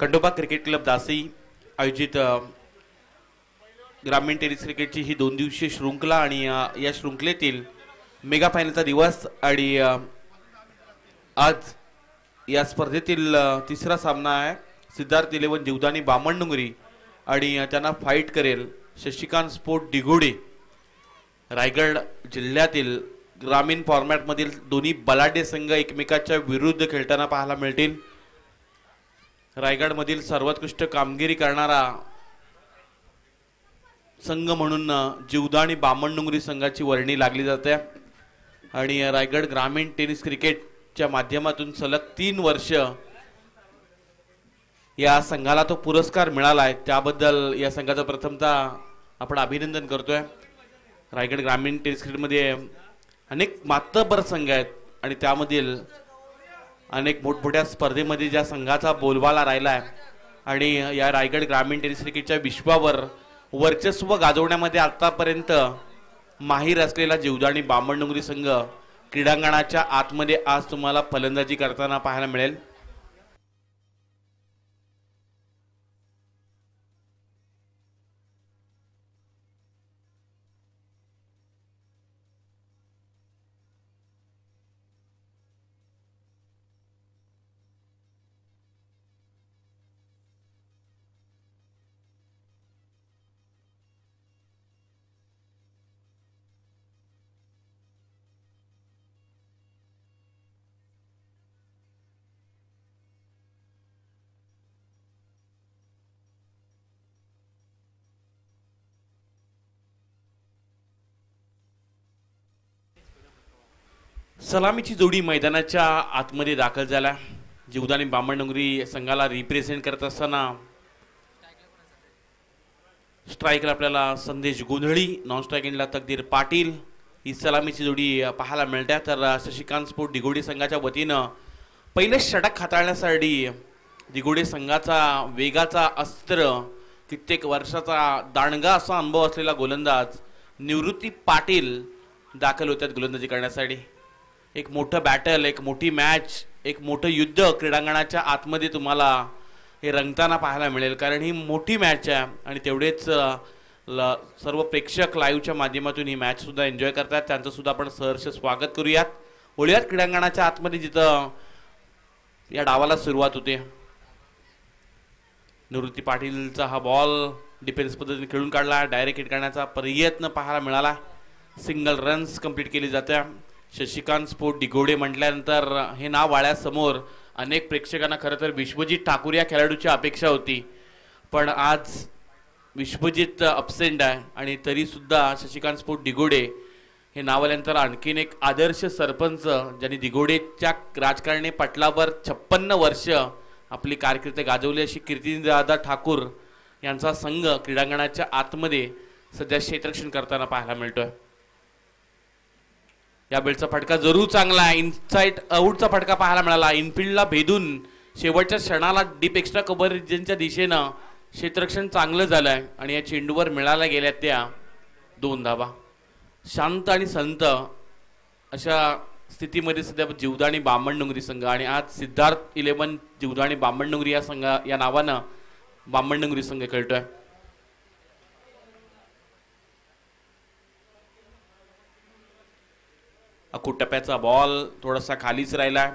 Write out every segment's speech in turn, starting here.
Khandoba cricket club दासी आयोजित ग्रामीण टेनिस क्रिकेटची ही 2 दिवसीय शृंखला आणि या शृंखलेतील मेगा फायनलचा दिवस आणि आज या स्पर्धेतील तिसरा सामना आहे। सिद्धार्थ 11 जीवदानी बामणडोंगरी आणि त्यांना फाईट करेल शशिकांत स्पोर्ट दिघोडे। रायगड जिल्ह्यातील ग्रामीण फॉर्मॅट मधील दोन्ही बलाढ्य संघ एकमेकांच्या विरुद्ध खेळताना पाहायला मिळतील। रायगड मधील सर्वोत्कृष्ट कामगिरी करणारा संघ म्हणून जीवदानी बामणडोंगरी संघाची वर्णी लागली जाते आणि रायगड ग्रामीण टेनिस क्रिकेटच्या माध्यमातून सलग 3 वर्ष या संघाला तो पुरस्कार मिळाला आहे। त्याबद्दल या संघाचं प्रथमतः आपण अभिनंदन करतोय। रायगड ग्रामीण टेनिस क्रिकेटमध्ये अनेक मातबर संघ आहेत आणि त्यामधील अनेक मोठमोठ्या स्पर्धेमध्ये ज्या संघाचा बोलबाला राहिला आहे आणि या रायगड ग्रामीण टेनिस क्रिकेटच्या विश्वावर वर्चस्व गाजवण्यामध्ये आतापर्यंत माहीर असलेला जीवदानी बामणडोंगरी संघ क्रीडांगणाच्या आतमध्ये आज तुम्हाला फलंदाजी करताना पाहायला मिळेल। सलामीची जोडी मैदानाच्या आतमध्ये दाखल झाला। जीवदानी बामणडोंगरी संघाला रिप्रेझेंट करत असताना स्ट्राइकला आपल्याला संदेश गोंधळी, नॉन स्ट्राइकिंगला तकदीर पाटील ही सलामीची जोडी पाहायला मिळते। तर शशिकांत स्पोर्ट दिघोडे संघाच्या वतीनं पहिले षटक हाताळण्यासाठी दिघोडे संघाचा वेगाचा अस्त्र, कित्येक वर्षाचा दांडगा असा अनुभव असलेला गोलंदाज निवृत्ती पाटील दाखल होतात गोलंदाजी करण्यासाठी। एक मोठं बॅटल, एक मोठी मॅच, एक मोठं युद्ध क्रीडांगणाच्या आतमध्ये तुम्हाला हे रंगताना पाहायला मिळेल, कारण ही मोठी मॅच आहे आणि तेवढेच सर्व प्रेक्षक लाईव्हच्या माध्यमातून ही मॅच सुद्धा एन्जॉय करतात। त्यांचं सुद्धा आपण सहर्ष स्वागत करूयात। वळूयात क्रीडांगणाच्या आतमध्ये जिथं या डावाला सुरुवात होते। निवृत्ती पाटीलचा हा बॉल डिफेन्स पद्धतीने खेळून काढला, डायरेक्ट हिट करण्याचा प्रयत्न पाहायला मिळाला, सिंगल रन्स कंप्लीट केली जाते। शशिकांत स्पोर्ट दिघोडे म्हटल्यानंतर हे नाव वाळ्यासमोर अनेक प्रेक्षकांना खरं तर विश्वजित ठाकूर या खेळाडूची अपेक्षा होती, पण आज विश्वजित अब्सेंट आहे आणि तरी सुद्धा शशिकांत स्पोर्ट दिघोडे हे नाव आल्यानंतर आणखीन एक आदर्श सरपंच ज्यांनी दिघोडेच्या राजकारणी पटलावर 56 वर्ष आपली कारकीर्द गाजवली अशी कीर्तिदादा ठाकूर यांचा संघ क्रीडांगणाच्या आतमध्ये सध्या क्षेत्ररक्षण करताना पाहायला मिळतोय। या बेलचा फटका जरूर चांगला आहे, इनसाइड आउटचा फटका पाहायला मिळाला। इनफिल्डला भेदून शेवटच्या क्षणाला डीप एक्स्ट्रा कव्हर रिजनच्या दिशेनं क्षेत्ररक्षण चांगलं झालंय आणि या चेंडूवर मिळायला गेल्या त्या 2 धावा। शांत आणि संत अशा स्थितीमध्ये सध्या जीवदानी बामणडोंगरी संघ आणि आज सिद्धार्थ 11 जीवदानी बामणडोंगरी या संघ या नावानं बामणडोंगरी संघ खेळतोय। अकुटप्याचा बॉल थोडासा खालीच राहिला,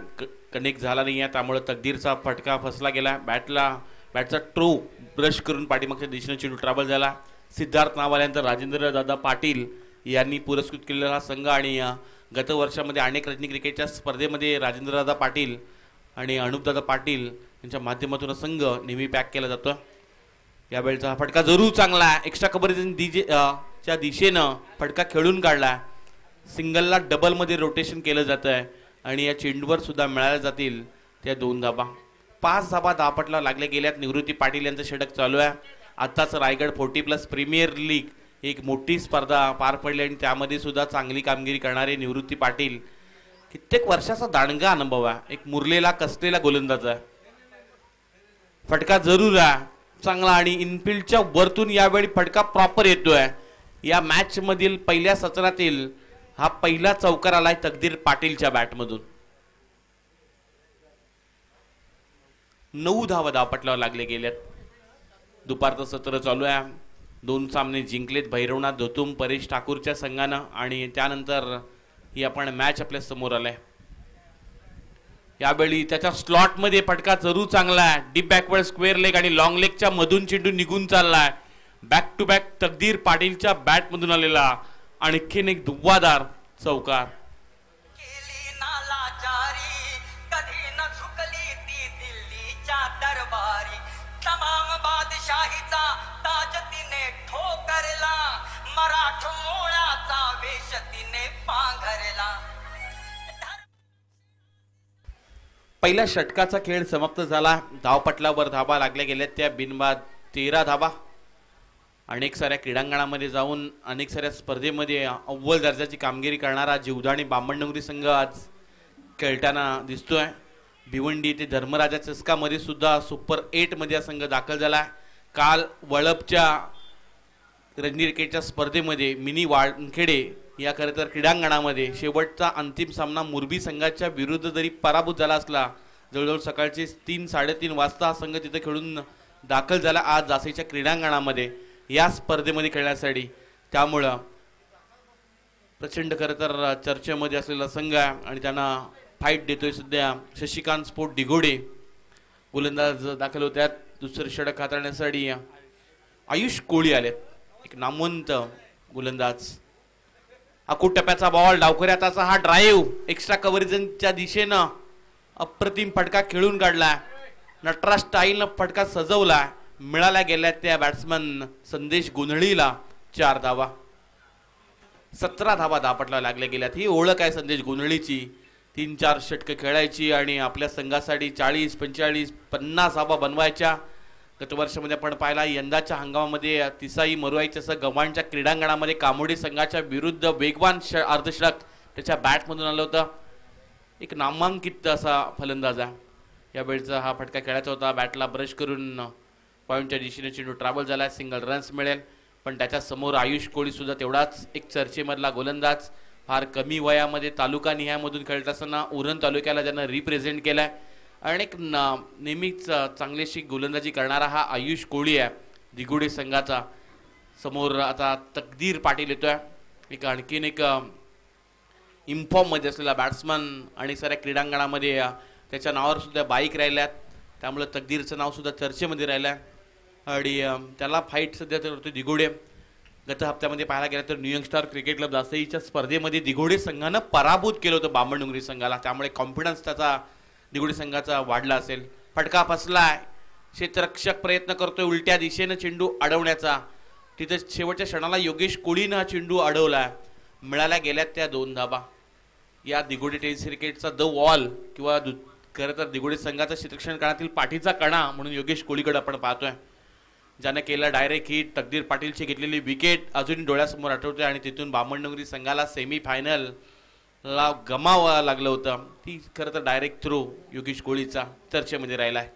कनेक्ट झाला नाही आहे, त्यामुळे तकदीरचा फटका फसला गेला। बॅटचा ट्रो ब्रश करून पाठीमागच्या दिशेने चेंडू ट्रॅव्हल झाला। सिद्धार्थ नाव आल्यानंतर राजेंद्र दादा पाटील यांनी पुरस्कृत केलेला हा संघ आणि गत वर्षामध्ये अनेक रणजी क्रिकेटच्या स्पर्धेमध्ये राजेंद्र दादा पाटील आणि अनुपदादा पाटील यांच्या माध्यमातून संघ नेहमी पॅक केला जातो। यावेळचा हा फटका जरूर चांगला आहे, एक्स्ट्रा कव्हरेजच्या दिशेनं फटका खेळून काढला। सिंगलला डबल मध्ये रोटेशन केलं जात आहे आणि या चेंडूवर सुद्धा मिळाल्या जातील त्या 2 धाबा। 5 धाबा धापटला लागल्या गेल्यात। निवृत्ती पाटील यांचं षटक चालू आहे। आताच रायगड 40+ प्रीमियर लीग एक मोठी स्पर्धा पार पडली आणि त्यामध्ये सुद्धा चांगली कामगिरी करणारे निवृत्ती पाटील कित्येक वर्षाचा दांडगा अनुभव आहे, एक मुरलेला कसलेला गोलंदाज आहे। फटका जरूर आहे चांगला आणि इनफिल्डच्या वरतून यावेळी फटका प्रॉपर येतोय। या मॅच मधील पहिल्या सत्रातील हा पहिला चौकार आलाय तकदीर पाटीलच्या बॅटमधून। 9 धावा धावपटलावर लागले गेल्यात. दुपारचं सत्र चालू आहे. 2 सामने जिंकलेत भैरवनाथ धोतुम परेश ठाकूरच्या संघानं आणि त्यानंतर ही आपण मॅच आपल्या समोर आलाय. यावेळी त्याच्या स्लॉट मध्ये फटका जरूर चांगला आहे. डीप बॅकवर्ड स्क्वेअर लेग आणि लॉंग लेगच्या मधून चेंडू निघून चाललाय. बॅक टू बॅक तकदीर पाटीलच्या बॅट मधून आलेला आणखीन एक धुव्वादार चौकार. पहिल्या षटकाचा खेळ समाप्त झाला. धावपटलावर धाबा लागल्या गेल्या त्या बिनबाद 13 धाबा. अनेक साऱ्या क्रीडांगणामध्ये जाऊन अनेक साऱ्या स्पर्धेमध्ये अव्वल दर्जाची कामगिरी करणारा जीवदाणी बामणडोंगरी संघ आज खेळताना दिसतोय. भिवंडी ते धर्मराजा चस्कामध्ये सुद्धा सुपर 8 मध्ये हा संघ दाखल झाला. काल वळपच्या रणजी क्रिकेटच्या स्पर्धेमध्ये मिनी वानखेडे या खरं तर क्रीडांगणामध्ये शेवटचा अंतिम सामना मुरबी संघाच्या विरुद्ध जरी पराभूत झाला असला, जवळजवळ सकाळचे 3-3:30 वाजता हा संघ तिथे खेळून दाखल झाला आज जासीच्या क्रीडांगणामध्ये या स्पर्धेमध्ये खेळण्यासाठी. त्यामुळं प्रचंड खरं तर चर्चेमध्ये असलेला संघ आहे आणि त्यांना फाईट देतोय सध्या शशिकांत स्पोर्ट दिघोडे. गोलंदाज दाखल होत्यात. दुसरं षटक हाताळण्यासाठी आयुष कोळी आलेत, एक नामवंत गोलंदाज. अकूट टप्प्याचा बॉल डावखऱ्याचा हा ड्राईव्ह एक्स्ट्रा कव्हरेजच्या दिशेनं अप्रतिम फटका खेळून काढला. नटराज स्टाईलनं फटका सजवला. मिळाल्या गेल्या त्या बॅट्समन संदेश गोंधळीला 4 धावा. 17 धावा धावपटला लागल्या गेल्यात. ही ओळख आहे संदेश गोंधळीची. 3-4 षटकं खेळायची आणि आपल्या संघासाठी 40, 45, 50 धावा बनवायच्या. गत वर्षामध्ये आपण पाहिला यंदाच्या हंगामामध्ये तिसाई मरुआईच्या सह गव्हाणच्या क्रीडांगणामध्ये कामोडी संघाच्या विरुद्ध वेगवान अर्धषटक त्याच्या बॅटमधून आलं होतं. एक नामांकित असा फलंदाज आहे. यावेळचा हा फटका खेळायचा होता. बॅटला ब्रश करून पॉईंटच्या दिशेने चेंडू ट्रॅव्हल झाला. सिंगल रन्स मिळेल. पण त्याच्या समोर आयुष कोळी सुद्धा तेवढाच एक चर्चेमधला गोलंदाज. फार कमी वयामध्ये तालुका निहायमधून खेळत असताना उरण तालुक्याला ज्यांना रिप्रेझेंट केलाय आणि एक नेहमीच चांगलीशी गोलंदाजी करणारा हा आयुष कोळी आहे दिघोडे संघाचा. समोर आता तकदीर पाटील येतोय, एक आणखीन एक इन्फॉर्म मध्ये असलेला बॅट्समन आणि साऱ्या क्रीडांगणामध्ये त्याच्या नावावर सुद्धा बाईक राहिल्यात. त्यामुळे तकदीरचं नाव सुद्धा चर्चेमध्ये राहिलं आहे आणि त्याला फाईट सध्या करतोय दिघोडे. गत हप्त्यामध्ये पाहायला गेलं तर न्यू यंगस्टार क्रिकेट क्लब दासईच्या स्पर्धेमध्ये दिघोडे संघानं पराभूत केलं होतं बामणडोंगरी संघाला. त्यामुळे कॉन्फिडन्स त्याचा दिघोडे संघाचा वाढला असेल. फटका फसलाय. क्षेत्ररक्षक प्रयत्न करतोय उलट्या दिशेनं चेंडू अडवण्याचा. तिथे शेवटच्या क्षणाला योगेश कोळीनं हा चेंडू अडवलाय. मिळाल्या गेल्यात त्या 2 धाबा. या दिघोडे टेनिस क्रिकेटचा द वॉल किंवा खरं तर दिघोडे संघाचा क्षेत्ररक्षण करण्यातील पाठीचा कणा म्हणून योगेश कोळीकडे आपण पाहतोय, ज्याने केला डायरेक्ट हिट. तकदीर पाटीलची घेतलेली विकेट अजून डोळ्यासमोर आठवते आणि तिथून बामणडोंगरी संघाला सेमीफायनल ला गमावा लागलं होतं. ती खरं तर डायरेक्ट थ्रो योगेश कोळीचा चर्चेमध्ये राहिलाय.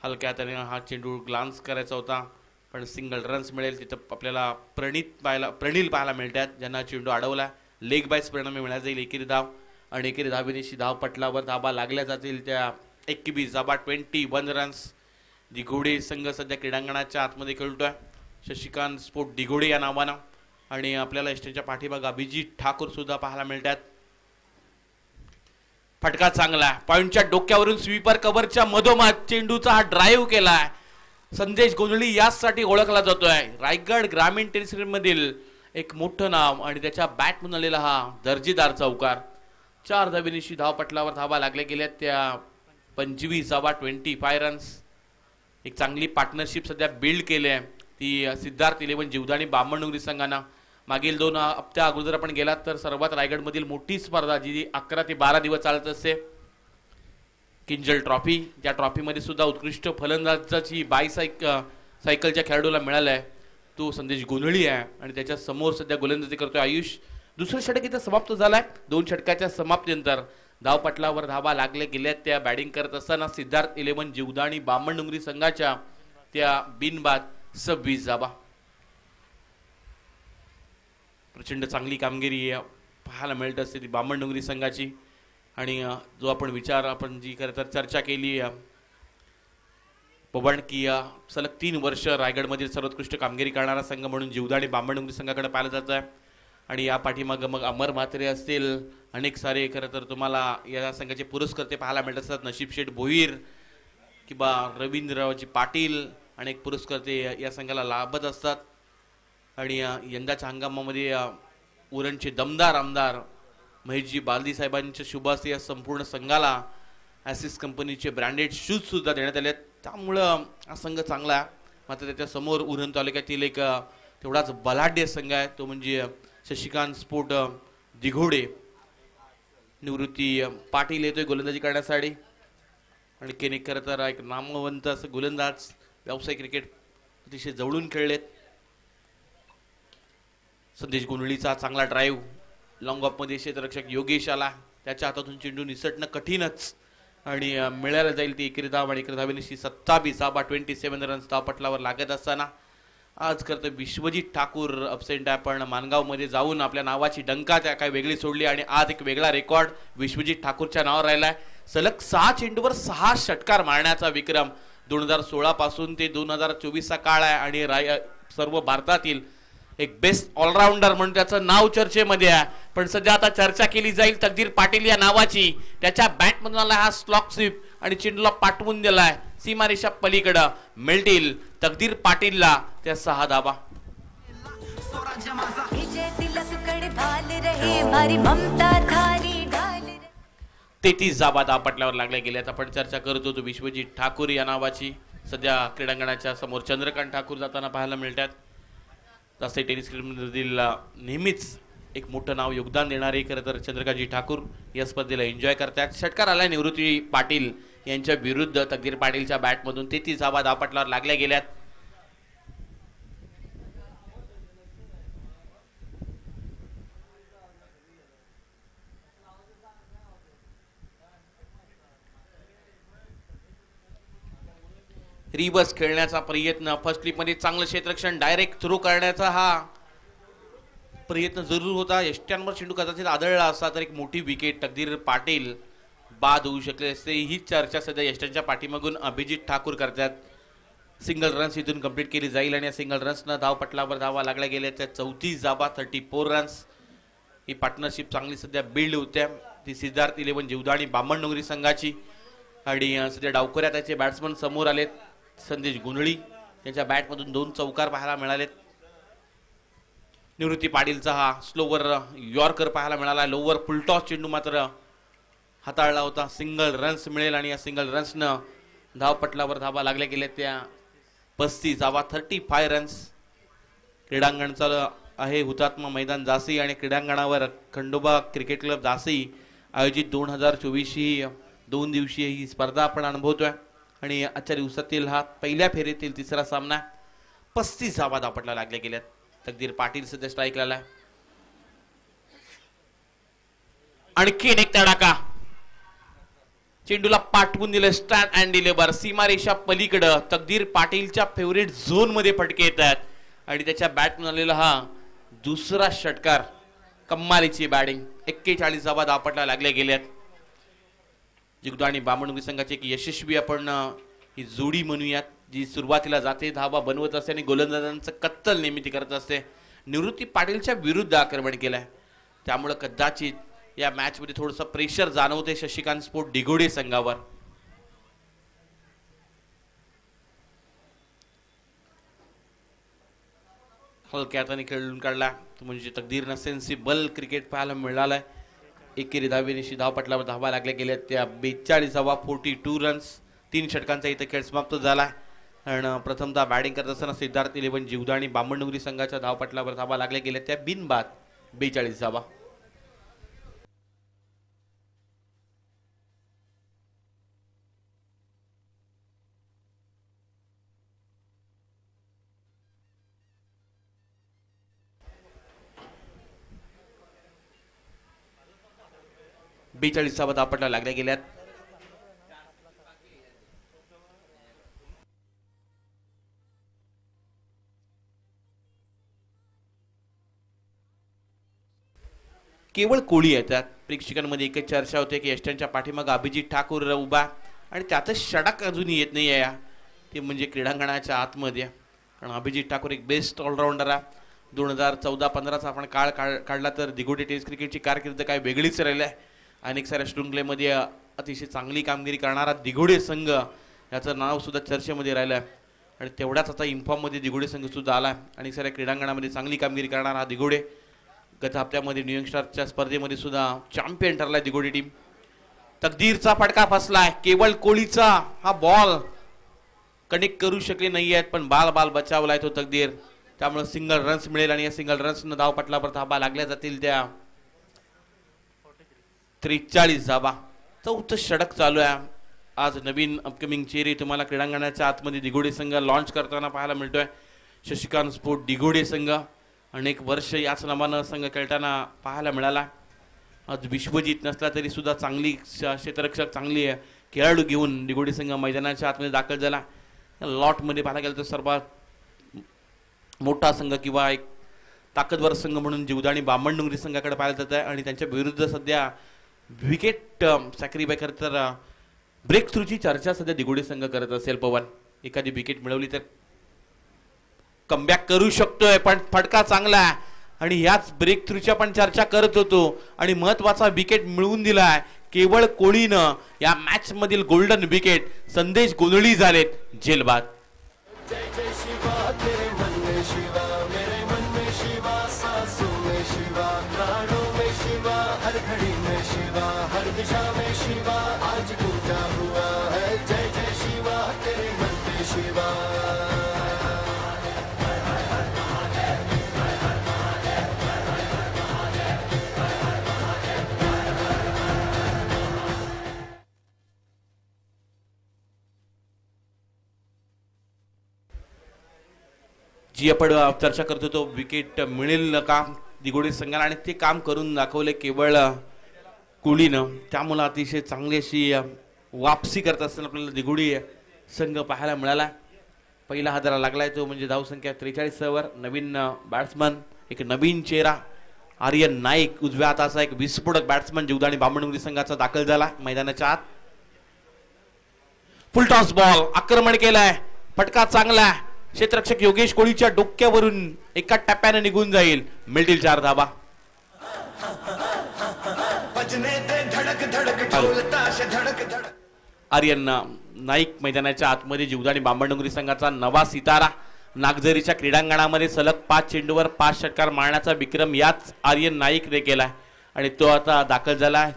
हलक्या हाताने हा चेंडू ग्लान्स करायचा होता पण सिंगल रन्स मिळेल. तिथं आपल्याला प्रणील पाहायला मिळतात ज्यांना चेंडू अडवला. लेग बायस परिणामी मिळाला जाईल एकेरी धाव आणि एकेरी धावेनिशी धाव पटलावर धाबा लागल्या जातील त्या 21 धाबा 21 रन्स. दिघोडे संघ सध्या क्रीडांगणाच्या आतमध्ये खेळतोय शशिकांत स्पोर्ट दिघोडे या नावानं आणि आपल्याला एसटीच्या पाठीमागे अभिजित ठाकूर सुद्धा पाहायला मिळतात. फटका चांगला पॉइंटच्या डोक्यावरून स्वीपर कव्हरच्या मधोमध चेंडूचा हा ड्राईव्ह केलाय. संदेश गोंधळी यासाठी ओळखला जातोय. रायगड ग्रामीण टेनिस मधील एक मोठं नाव आणि त्याच्या बॅटमधून आलेला हा दर्जेदार चौकार. 4 धावेनिशी धाव पटलावर धावा लागल्या गेल्या त्या 25 धावा 25 रन्स. एक चांगली पार्टनरशिप सध्या बिल्ड केली आहे ती सिद्धार्थ 11 जीवदाणी बामणडोंगरी संघानं. मागील 2 हप्त्या अगोदर आपण गेलात तर सर्वात रायगडमधील मोठी स्पर्धा जी 11 ते 12 दिवस चालत असते किंजल ट्रॉफी. त्या ट्रॉफीमध्ये सुद्धा उत्कृष्ट फलंदाजाची सायकलच्या खेळाडूला मिळालाय तो संदेश गोंधळी आहे आणि त्याच्या समोर सध्या गोलंदाजी करतोय आयुष. दुसरं षटक इथं समाप्त झालाय. 2 षटकाच्या समाप्तीनंतर धावपटलावर धावा लागले गेल्यात त्या बॅटिंग करत असताना सिद्धार्थ 11 जीवदाणी बामणडोंगरी संघाच्या त्या बिनबाद 26 धावा. प्रचंड चांगली कामगिरी पाहायला मिळत असते ती बामणडोंगरी संघाची आणि जो आपण जी खरं तर चर्चा केली पवन की सलग 3 वर्ष रायगडमधील सर्वोत्कृष्ट कामगिरी करणारा संघ म्हणून जीवदाणी बामणडोंगरी संघाकडे पाहिलं जात आहे आणि या पाठीमागं मग अमर म्हात्रे असतील, अनेक सारे खरं तर तुम्हाला या संघाचे पुरस्कर्ते पाहायला मिळत असतात. नशीब शेठ भोईर किंवा रवींद्ररावजी पाटील अनेक पुरस्कर्ते या संघाला लाभत असतात. आणि यंदाच्या हंगामामध्ये उरणचे दमदार आमदार महेशजी बालदी साहेबांच्या शुभ हस्ते या संपूर्ण संघाला ॲसिस कंपनीचे ब्रँडेड शूज सुद्धा देण्यात आले. त्यामुळं हा संघ चांगला आहे. मात्र त्याच्या समोर उरण तालुक्यातील एक तेवढाच बलाढ्य संघ आहे, तो म्हणजे शशिकांत स्पोर्ट दिघोडे. निवृत्ती पाटील येतोय गोलंदाजी करण्यासाठी आणि केने खरं तर एक नामवंत असं गोलंदाज, व्यावसायिक क्रिकेट अतिशय जवळून खेळलेत. संदेश गुंडळीचा चांगला ड्राईव्ह, लॉंग ऑफमध्ये क्षेत्ररक्षक योगेश आला, त्याच्या हातातून चेंडू निसटणं कठीणच आणि मिळायला जाईल ती एकरी धाव आणि एकरी धावेनिशी 27 धावा 27 रन्स धावपटलावर लागत असताना आज करतं विश्वजित ठाकूर अपसेंट आहे. पण मानगावमध्ये जाऊन आपल्या नावाची डंका त्या काय वेगळी सोडली आणि आज एक वेगळा रेकॉर्ड विश्वजित ठाकूरच्या नावावर राहिलाय. सलग 6 चेंडूवर 6 षटकार मारण्याचा विक्रम 2016 पासून ते 2024 चा काळ आहे आणि सर्व भारतातील एक बेस्ट ऑलराऊंडर म्हणून त्याचं नाव चर्चेमध्ये आहे. पण सध्या आता चर्चा केली जाईल तकदीर पाटील या नावाची. त्याच्या बॅटमधून आला हा स्लॉक स्वीप आणि चेंडूला पाठवून दिलाय सीमारेषा पलीकडं. मिळतील तकदीर पाटीलला त्या 6 धावा. 33 धावा धावपटल्यावर लागल्या गेल्यात. आपण चर्चा करत होतो विश्वजित ठाकूर या नावाची. सध्या क्रीडांगणाच्या समोर चंद्रकांत ठाकूर जाताना पाहायला मिळतात. तसे टेनिस क्रीडमधील नेहमीच एक मोठं नाव योगदान देणारे खरं तर चंद्रकांतजी ठाकूर या स्पर्धेला एन्जॉय करतात. षटकार आला निवृत्ती पाटील यांच्या विरुद्ध तकदीर पाटीलच्या बॅटमधून 33 धावा धावपटलावर लागल्या गेल्यात. रिवर्स खेळण्याचा प्रयत्न, फर्स्ट स्लिपमध्ये चांगलं क्षेत्ररक्षण, डायरेक्ट थ्रो करण्याचा हा प्रयत्न जरूर होता. यष्ट्यांवर चेंडू कदाचित आदळला असता तर एक मोठी विकेट तकदीर पाटील बाद होऊ शकले असते. ही चर्चा सध्या यष्ट्यांच्या पाठीमागून अभिजित ठाकूर करतात. सिंगल रन्स इथून कंप्लीट केली जाईल आणि या सिंगल रन्सनं धावपटलावर धावा लागल्या गेल्या. त्या 34 धावा 34 रन्स. ही पार्टनरशिप चांगली सध्या बिल्ड होत्या. ती सिद्धार्थ 11 जीवदाणी बामणडोंगरी संघाची आणि सध्या डावखऱ्या त्याचे बॅट्समन समोर आलेत. संदेश गुंडळी यांच्या बॅटमधून 2 चौकार पाहायला मिळालेत. निवृत्ती पाटीलचा हा स्लोवर यॉर्कर पाहायला मिळाला. लोवर फुलटॉस चेंडू मात्र हाताळला होता. सिंगल रन्स मिळेल आणि या सिंगल रन्सनं धावपटलावर धावा लागल्या गेल्या त्या 35 धावा 35 रन्स. क्रीडांगणचं आहे हुतात्मा मैदान झाशी आणि क्रीडांगणावर खंडोबा क्रिकेट क्लब झाशी आयोजित 2024 ही 2 दिवसीय ही स्पर्धा आपण अनुभवतोय आणि आजच्या दिवसातील हा पहिल्या फेरीतील तिसरा सामना. 35 धावा धावपटला लागल्या गेल्यात. तकदीर पाटील सध्या स्ट्राईक आलाय. आणखीन एक तडाखा, चेंडूला पाठवून दिलं स्टँड अँड डिलिव्हर. सीमारेषा पलीकडं तकदीर पाटीलच्या फेवरेट झोन मध्ये फटके येत आहेत आणि त्याच्या बॅटमधून आलेला हा दुसरा षटकार. कम्मालीची बॅटिंग. 41 धावा धावपटला लागल्या गेल्यात. जिगदाणी बामणडोंगरी संघाची एक यशस्वी आपण ही जोडी म्हणूयात, जी सुरुवातीला जाते, धावा बनवत असते आणि गोलंदाजांचं कत्तल नेहमी करत असते. निवृत्ती पाटीलच्या विरुद्ध आक्रमण केलंय, त्यामुळे कदाचित या मॅच मध्ये थोडंसं प्रेशर जाणवते शशिकांत स्पोर्ट दिघोडे संघावर. हलक्या हाताने खेळून काढला म्हणजे तकदीरनं सेन्सिबल क्रिकेट पाहायला मिळालंय. एकेरी धावेनिशी धावपटलावर धावा लागल्या गेल्या त्या 42 धावा 42 रन्स. 3 षटकांचा इथे खेळ समाप्त झाला आणि प्रथमतः बॅटिंग करत असताना सिद्धार्थ 11 जीवदाणी बामणडोंगरी संघाच्या धावपटलावर धावा लागल्या गेल्या त्या बिनबाद 42 धावा. धावा धावपटला लागल्या गेल्यात. केवळ कोळी येतात. प्रेक्षकांमध्ये एकच चर्चा होते की यष्ट्यांच्या पाठीमागे अभिजित ठाकूर उभा आणि त्यातच षटक अजूनही येत नाही आहे. ते म्हणजे क्रीडांगणाच्या आतमध्ये. कारण अभिजित ठाकूर एक बेस्ट ऑलराऊंडर आहे. 2014-15चा आपण काळ काढला तर दिघोडे टेस्ट क्रिकेटची कारकीर्द काय वेगळीच राहिली आहे. अनेक साऱ्या शृंखलेमध्ये अतिशय चांगली कामगिरी करणारा दिघोडे संघ याचं नाव सुद्धा चर्चेमध्ये राहिलं आहे. आणि तेवढ्याच आता इन्फॉर्ममध्ये दिघोडे संघ सुद्धा आला आणि साऱ्या क्रीडांगणामध्ये चांगली कामगिरी करणारा हा दिघोडे. गत हप्त्यामध्ये न्यू यॉर्कस्टारच्या स्पर्धेमध्ये सुद्धा चॅम्पियन ठरलाय दिघोडे टीम. तकदीरचा फटका फसलाय. केवळ कोळीचा हा बॉल कनेक्ट करू शकले नाही आहेत, पण बाल बचावलाय तो तकदीर. त्यामुळे सिंगल रन्स मिळेल आणि या सिंगल रन्सनं धाव पटलावर धाबा लागल्या जातील. त्या 43 धाबा. चौथं षटक चालू आहे. आज नवीन अपकमिंग चेहरे तुम्हाला क्रीडांगणाच्या आतमध्ये दिघोडे संघ लॉन्च करताना पाहायला मिळतोय. शशिकांत स्पोर्ट दिघोडे संघ अनेक वर्ष याच नावानं संघ खेळताना पाहायला मिळाला. आज विश्वजित नसला तरी सुद्धा चांगली क्षेत्ररक्षक चांगली खेळाडू घेऊन दिघोडे संघ मैदानाच्या आतमध्ये दाखल झाला. लॉटमध्ये पाहायला गेलं तर सर्वात मोठा संघ किंवा एक ताकदवर संघ म्हणून जीवदानी बामणडोंगरी संघाकडे पाहायला जात आहे. आणि त्यांच्या विरुद्ध सध्या विकेट सॅक्रिफाय करत तर ब्रेक थ्रूची चर्चा सध्या दिघोडे संघ करत असेल. पवन एखादी विकेट मिळवली तर कमबॅक करू शकतोय, पण फटका चांगला आहे आणि ह्याच ब्रेक थ्रूच्या पण चर्चा करत होतो. आणि महत्वाचा विकेट मिळवून दिलाय केवळ कोळीनं. या मॅच मधील गोल्डन विकेट संदेश गोंधळी झालेत जेलबाद. जी आपण चर्चा करतो तो विकेट मिळेल का दिघोडे संघाला, आणि ते काम करून दाखवले केवळ कोळीनं. त्यामुळे अतिशय चांगली अशी वापसी करत असताना आपल्याला दिघोडी संघ पाहायला मिळाला. पहिला हादरा लागलाय तो म्हणजे धावसंख्या 43 वर. नवीन बॅट्समन एक नवीन चेहरा आर्यन नाईक उजव्या हाताचा एक विस्फोटक बॅट्समन जीवदानी बामणडोंगरी संघाचा दाखल झाला मैदानाच्या आत. फुल टॉस बॉल आक्रमण केलाय. फटका चांगला. क्षेत्ररक्षक योगेश कोळीच्या डोक्यावरून एका टप्प्याने निघून जाईल. मिळतील 4 धाबा. आर्यन नाईक मैदानाच्या आतमध्ये जीवदानी बामणडोंगरी संघाचा नवा सितारा. नागझरीच्या क्रीडांगणामध्ये सलग 5 चेंडूवर 5 षटकार मारण्याचा विक्रम याच आर्यन नाईकने केलाय आणि तो आता दाखल झाला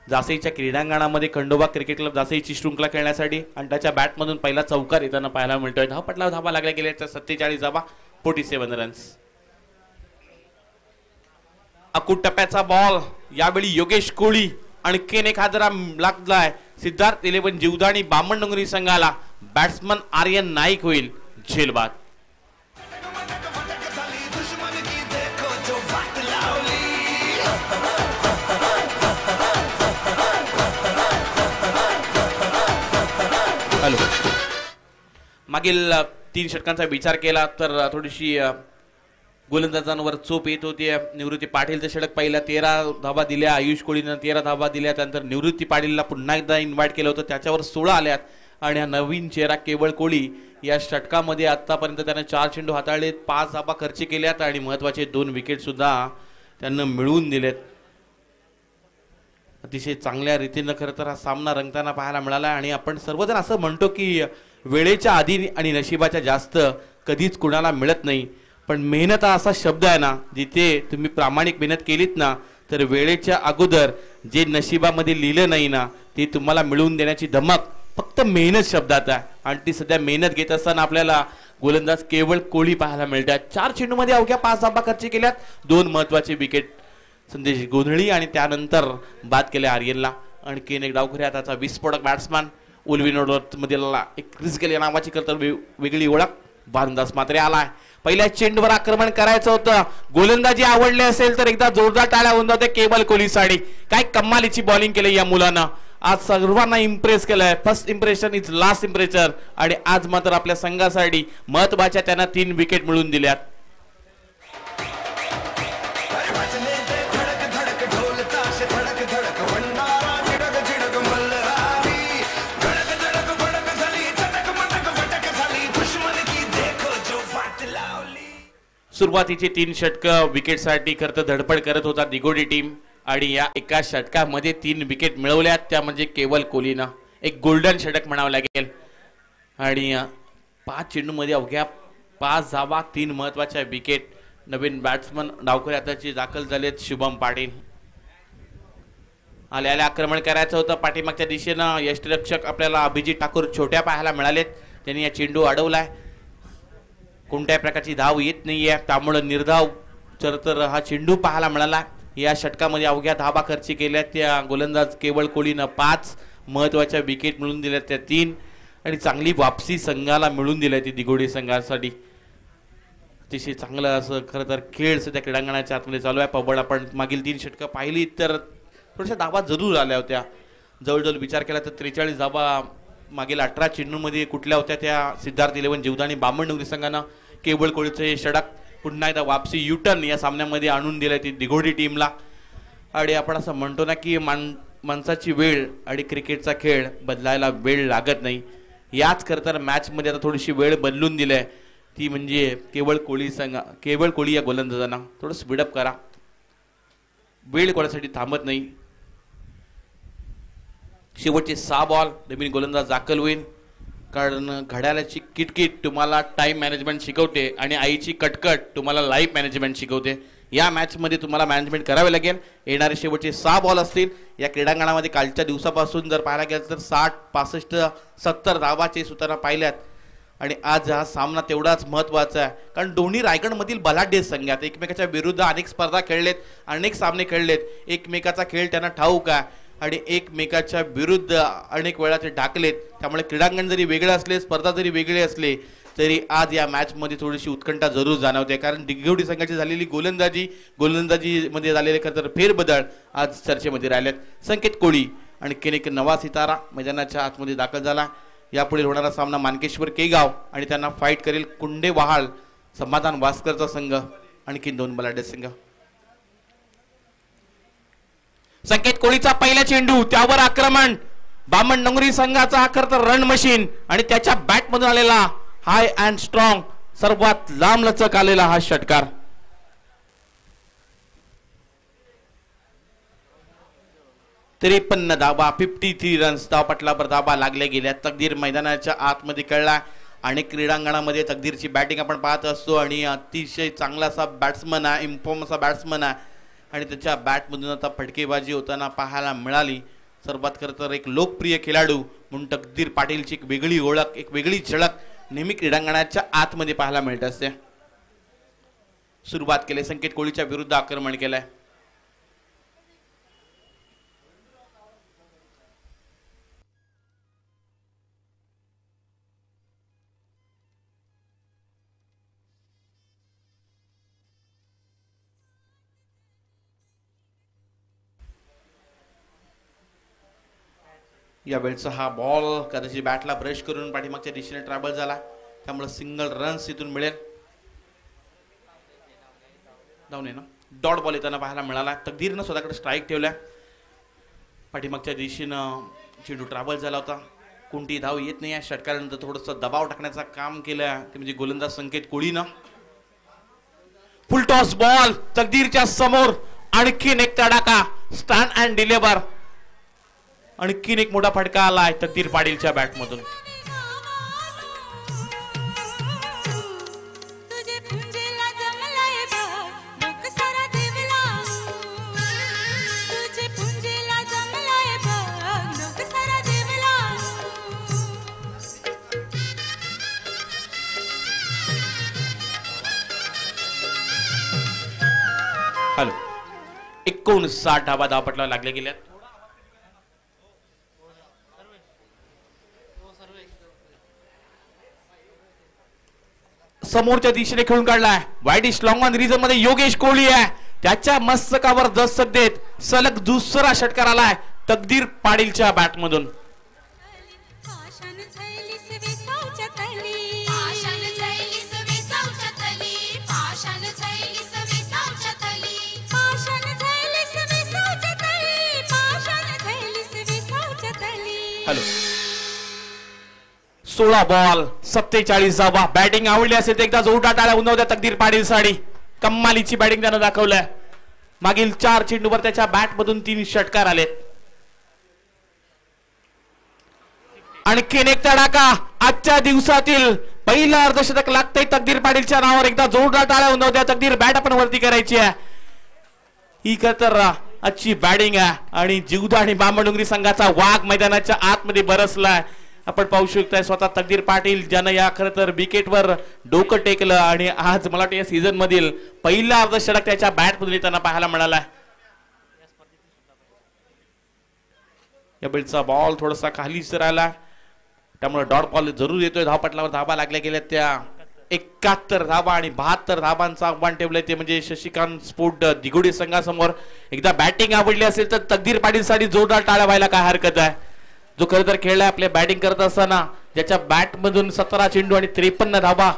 जासईच्या क्रीडांगणामध्ये खंडोबा क्रिकेट क्लब जासईची शृंखला खेळण्यासाठी. आणि त्याच्या बॅटमधून पहिला चौकार येताना पाहायला मिळतोय. धावपटला धाबा लागल्या गेल्याच्या 47 धाबा 47 रन्स. अकूट टप्प्याचा बॉल यावेळी योगेश कोळी आणखीन एक हादरा लागलाय. सिद्धार्थ 11 जीवदानी बामणडोंगरी संघाला. बॅट्समन आर्यन नाईक होईल झेलबाद. हॅलो. मागील 3 षटकांचा विचार केला तर थोडीशी गोलंदाजांवर चोप येत होती. निवृत्ती पाटीलचं षटक पहिला 13 धाबा दिल्या. आयुष कोळीनं 13 धाबा दिल्या. त्यानंतर निवृत्ती पाटीलला पुन्हा एकदा इन्व्हाइट केलं होतं, त्याच्यावर 16 आल्यात. आणि हा नवीन चेहरा केवळ कोळी या षटकामध्ये आतापर्यंत त्याने 4 चेंडू हाताळले, 5 धाबा खर्च केल्यात आणि महत्वाचे 2 विकेट सुद्धा त्यांना मिळवून दिलेत. अतिशय चांगल्या रीतीनं खरं तर हा सामना रंगताना पाहायला मिळाला. आणि आपण सर्वजण असं म्हणतो की वेळेच्या आधी आणि नशिबाच्या जास्त कधीच कुणाला मिळत नाही, पण मेहनत हा असा शब्द आहे ना, जिथे तुम्ही प्रामाणिक मेहनत केलीत ना तर वेळेच्या अगोदर जे नशिबामध्ये लिहिलं नाही ना ते तुम्हाला मिळवून देण्याची धमक फक्त मेहनत शब्दात आहे. आणि ती सध्या मेहनत घेत असताना आपल्याला गोलंदाज केवळ कोळी पाहायला मिळतात. 4 चेंडूमध्ये अवघ्या 5 धाबा खर्च केल्यात. 2 महत्वाचे विकेट संदेश गोंधळी आणि त्यानंतर बाद केले आर्यनला. आणखीन एक डावखुऱ्या हाताचा विस्फोटक बॅट्समन उलविनोडमधील एक क्रिस गेल या नावाची करता वेगळी ओळख भारंदास मात्रे आलाय. पहिल्या चेंडूवर आक्रमण करायचं होतं. गोलंदाजी आवडली असेल तर एकदा जोरदार टाळ्या होऊन जाते केवळ कोहलीसाठी. काय कमालीची बॉलिंग केली या मुलानं. आज सर्वांना इम्प्रेस केलंय. First impression is last impression. आणि आज मात्र आपल्या संघासाठी महत्वाच्या त्यांना 3 विकेट मिळवून दिल्यात. सुरुवातीची 3 षटकं विकेटसाठी खरं तर धडपड करत होता दिघोडी टीम आणि या एका षटकामध्ये 3 विकेट मिळवल्यात त्या म्हणजे केवल कोहलीनं एक गोल्डन षटक म्हणावं लागेल आणि 5 चेंडूमध्ये अवघ्या 5 धावा 3 महत्वाच्या विकेट. नवीन बॅट्समन डावखुरी आताची दाखल झालेत शुभम पाटील. आल्याला आक्रमण करायचं होतं पाठीमागच्या दिशेनं यष्टिरक्षक आपल्याला अभिजित ठाकूर छोट्या पाहायला मिळालेत. त्यांनी या चेंडू अडवलाय. कोणत्याही प्रकारची धाव येत नाहीये त्यामुळे निर्धाव तर हा चेंडू पाहायला मिळाला. या षटकामध्ये अवघ्या धावा खर्ची केल्या त्या गोलंदाज केवळ कोहलीनं 5 महत्वाच्या विकेट मिळून दिल्या त्या 3 आणि चांगली वापसी संघाला मिळून दिली ती दिघोडी संघासाठी. अतिशय चांगलं असं खरं तर खेळ सध्या क्रीडांगणाच्या आतमध्ये चालू आहे. पबड आपण मागील 3 षटकं पाहिली तर थोड्याशा धावा जरूर आल्या होत्या. जवळजवळ विचार केला तर 43 धावा मागील 18 चेंडूमध्ये कुठल्या होत्या त्या सिद्धार्थ 11 जीवदानी बामणडोंगरी संघानं केवळ कोहलीचं हे षटक पुन्हा एकदा वापसी युटर्न या सामन्यामध्ये आणून दिलं ती दिघोडी टीमला. आणि आपण असं म्हणतो ना की माणसाची वेळ आणि क्रिकेटचा खेळ बदलायला वेळ लागत नाही. याच खरं तर मॅचमध्ये आता थोडीशी वेळ बदलून दिली आहे ती म्हणजे केवळ कोहली या गोलंदाजांना थोडं स्पीडअप करा. वेळ कोणासाठी थांबत नाही. शेवटचे 6 बॉल नवीन गोलंदाज दाखल होईल कारण घड्याळाची किटकिट तुम्हाला टाइम मॅनेजमेंट शिकवते आणि आईची कटकट तुम्हाला लाईफ मॅनेजमेंट शिकवते. या मॅचमध्ये तुम्हाला मॅनेजमेंट करावे लागेल. येणारे शेवटचे 6 बॉल असतील. या क्रीडांगणामध्ये कालच्या दिवसापासून जर पाहायला गेलं तर 60, 65, 70 धावाचे सुताना पाहिल्यात आणि आज हा सामना तेवढाच महत्त्वाचा आहे कारण दोन्ही रायगडमधील बलाढ्य संघ आहेत. एकमेकाच्या विरुद्ध अनेक स्पर्धा खेळलेत, अनेक सामने खेळलेत. एकमेकाचा खेळ त्यांना ठाऊक आहे आणि एकमेकाच्या विरुद्ध अनेक वेळा ते टाकलेत. त्यामुळे क्रीडांगण जरी वेगळे असले, स्पर्धा जरी वेगळे असले तरी आज या मॅचमध्ये थोडीशी उत्कंठा जरूर जाणवते कारण दिघोडी संघाची झालेली गोलंदाजीमध्ये झालेले खरं तर फेरबदल आज चर्चेमध्ये राहिलेत. संकेत कोळी आणि एक नवा सितारा मैदानाच्या आतमध्ये दाखल झाला. यापुढे होणारा सामना मानकेश्वर केगाव आणि त्यांना फाईट करेल कुंडे वहाळ समाधान वास्करचा संघ. आणखी 2 बलाढ्य संघ. संकेत कोळीचा पहिला चेंडू त्यावर आक्रमण बामणडोंगरी संघाचा आखर तर रन मशीन आणि त्याच्या बॅट मधून आलेला हाय अँड स्ट्रॉंग सर्वात लांब लचक आलेला हा षटकार. तरी 53 धावा 53 रन्स धावपटलावर धावा लागल्या गेल्या. तकदीर मैदानाच्या आतमध्ये कळला. अनेक क्रीडांगणामध्ये तकदीरची बॅटिंग आपण पाहत असतो आणि अतिशय चांगला असा बॅट्समन आहे, इन्फॉर्म असा बॅट्समन आहे आणि त्याच्या बॅटमधून आता फटकेबाजी होताना पाहायला मिळाली. सर्वात खरं तर एक लोकप्रिय खेळाडू म्हणून तकदीर पाटीलची एक वेगळी ओळख, एक वेगळी झळक नेहमी क्रीडांगणाच्या आतमध्ये पाहायला मिळत असते. सुरुवात केली संकेत कोळीच्या विरुद्ध आक्रमण केलंय. या वेळचा हा बॉल कदाचित बॅटला ब्रश करून पाठीमागच्या दिशेने ट्रॅव्हल झाला त्यामुळे सिंगल रन्स इथून मिळेल. डाऊन आहे ना. डॉट बॉल येताना पाहायला मिळाला. तकदीरनं स्वतःकडे स्ट्राईक ठेवल्या. पाठीमागच्या दिशेनं चेंडू ट्रॅव्हल झाला होता. कोणती धाव येत नाही. या षटकारानंतर थोडंसं दबाव टाकण्याचं काम केलं ते म्हणजे गोलंदाज संकेत कोळीनं. फुल टॉस बॉल तकदीरच्या समोर आणखीन एक तडाखा स्टँड अँड डिलिव्हर. आणखीन एक मोठा फटका आलाय तकदीर पाटीलच्या बॅटमधून. हॅलो 59 धावा धावपटला लागले गेल्या. समोरच्या दिशेने खेळून काढलाय. वाईडिश लॉंग ऑन रिझन मध्ये योगेश कोहली आहे. त्याच्या मस्तकावर दस्तक देत सलग दुसरा षटकार आलाय तकदीर पाटीलच्या बॅटमधून. हॅलो 16 बॉल 47 धावा. बॅटिंग आवडली असेल तर एकदा जोरदार टाळ्या उंचावून द्या तकदीर पाटील साठी. कमालीची बॅटिंग त्यानं दाखवलंय. मागील 4 चेंडूवर त्याच्या बॅट मधून 3 षटकार आले. आणखीन एक तडाखा आजच्या दिवसातील पहिला अर्धशतक लागतंय तकदीर पाटीलच्या नावावर. एकदा जोरदार टाळ्या होऊन तकदीर बॅट आपण वरती करायची आहे. ही तर आजची बॅटिंग आहे आणि जिवदा आणि बामणडोंगरी संघाचा वाघ मैदानाच्या आतमध्ये बरसलाय. आपण पाहू शकताय स्वतः तकदीर पाटील ज्यानं या खरं तर विकेटवर डोकं टेकलं आणि आज मला वाटतं या सीझन मधील पहिला अर्धशतक त्याच्या बॅट मधून त्यांना पाहायला मिळाला. या बेलचा बॉल थोडासा खाली राहिला त्यामुळे डॉट बॉल जरूर येतोय. धावपटलावर धाबा लागल्या गेल्या त्या 71 धाबा आणि 72 धाबांचं आव्हान ठेवलंय ते म्हणजे शशिकांत स्पोर्ट दिघोडी संघासमोर. एकदा बॅटिंग आवडली असेल तर तकदीर पाटील साठी जोरदार टाळ्या व्हायला काय हरकत आहे. जो खरं तर खेळलाय आपले बॅटिंग करत असताना ज्याच्या बॅट मधून 17 चेंडू आणि 53 धाबा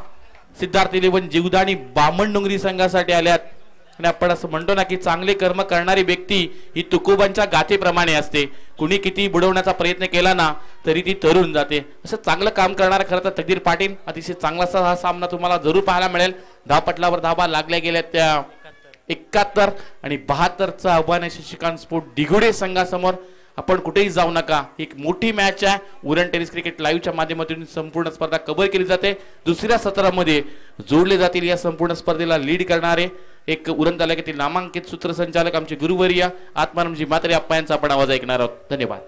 सिद्धार्थ 11 जिवदा आणि बामणडोंगरी संघासाठी आल्यात. आणि आपण असं म्हणतो ना की चांगले कर्म करणारी व्यक्ती ही तुकोबांच्या गाथेप्रमाणे असते. कुणी किती बुडवण्याचा प्रयत्न केला ना तरी ती तरुण जाते. असं चांगलं काम करणारा खरं तर तकदीर पाटील. अतिशय चांगलासा हा सामना तुम्हाला जरूर पाहायला मिळेल. धावपटलावर धाबा लागल्या गेल्या त्या 71 आणि 72चं आव्हान आहे शशिकांत स्पोर्ट दिघोडे संघासमोर. आपण कुठेही जाऊ नका. एक मोठी मॅच आहे. उरण टेनिस क्रिकेट लाईव्हच्या माध्यमातून संपूर्ण स्पर्धा कव्हर केली जाते. दुसऱ्या सत्रामध्ये जोडले जातील या संपूर्ण स्पर्धेला लीड करणारे एक उरण तालुक्यातील नामांकित सूत्रसंचालक आमचे गुरुवर्य आत्मारामजी म्हात्रे अप्पा यांचा आपण आवाज ऐकणार आहोत. धन्यवाद.